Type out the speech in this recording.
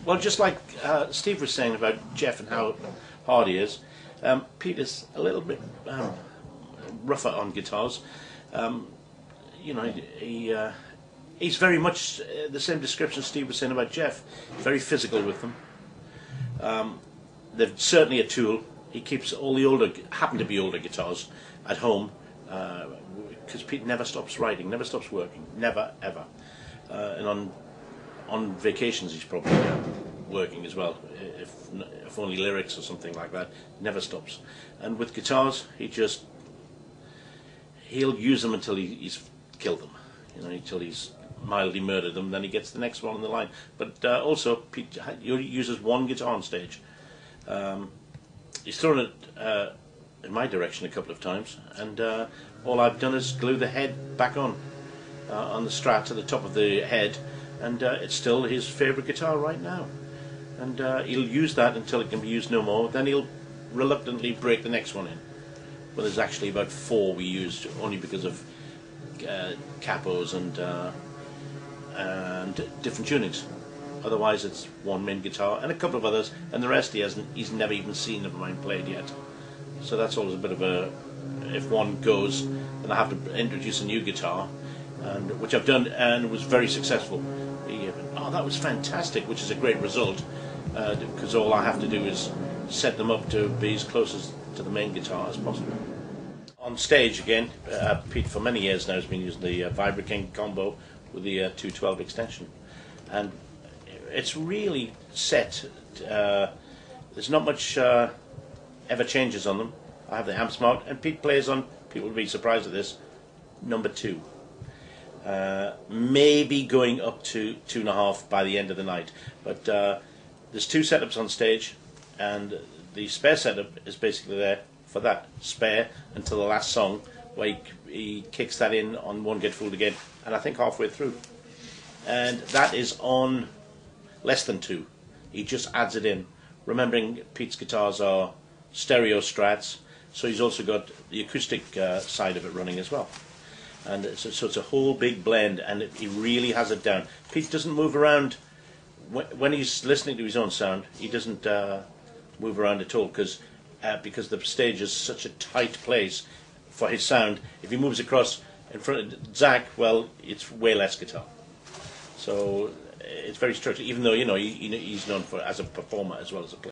Well, just like Steve was saying about Jeff and how hard he is, Pete is a little bit rougher on guitars. You know, he's very much the same description Steve was saying about Jeff. Very physical with them. They're certainly a tool. He keeps all the older, happen to be older guitars at home, because Pete never stops writing, never stops working, never ever. And on vacations he's probably working as well, if only lyrics or something like that. Never stops. And with guitars, he'll use them until he's killed them, you know, until he's mildly murdered them. Then he gets the next one on the line. But also, Pete uses one guitar on stage. He's thrown it in my direction a couple of times, and all I've done is glue the head back on the Strat at the top of the head, and it's still his favourite guitar right now. And he'll use that until it can be used no more. Then he'll reluctantly break the next one in. Well, there's actually about 4 we used, only because of capos and different tunings. Otherwise it's one main guitar and a couple of others, and the rest he's never even seen of mine played yet. So that's always a bit of a, if one goes, then I have to introduce a new guitar, and which I've done, and it was very successful. Oh, that was fantastic, which is a great result, because all I have to do is set them up to be as close to the main guitar as possible. On stage again, Pete for many years now has been using the Vibra King combo with the 212 extension, and it's really set. There's not much ever changes on them. I have the amps marked, and Pete plays on, people will be surprised at this, number 2. Maybe going up to 2.5 by the end of the night. But there's 2 setups on stage, and the spare setup is basically there for that spare until the last song, where he kicks that in on Won't Get Fooled Again, and I think halfway through. And that is on less than 2. He just adds it in. Remembering Pete's guitars are stereo Strats, so he's also got the acoustic side of it running as well. And so it's a whole big blend, and he really has it down. Pete doesn't move around when he's listening to his own sound. He doesn't move around at all, because the stage is such a tight place for his sound. If he moves across in front of Zach, well, it's way less guitar. So it's very structured, even though, you know, he's known as a performer as well as a player.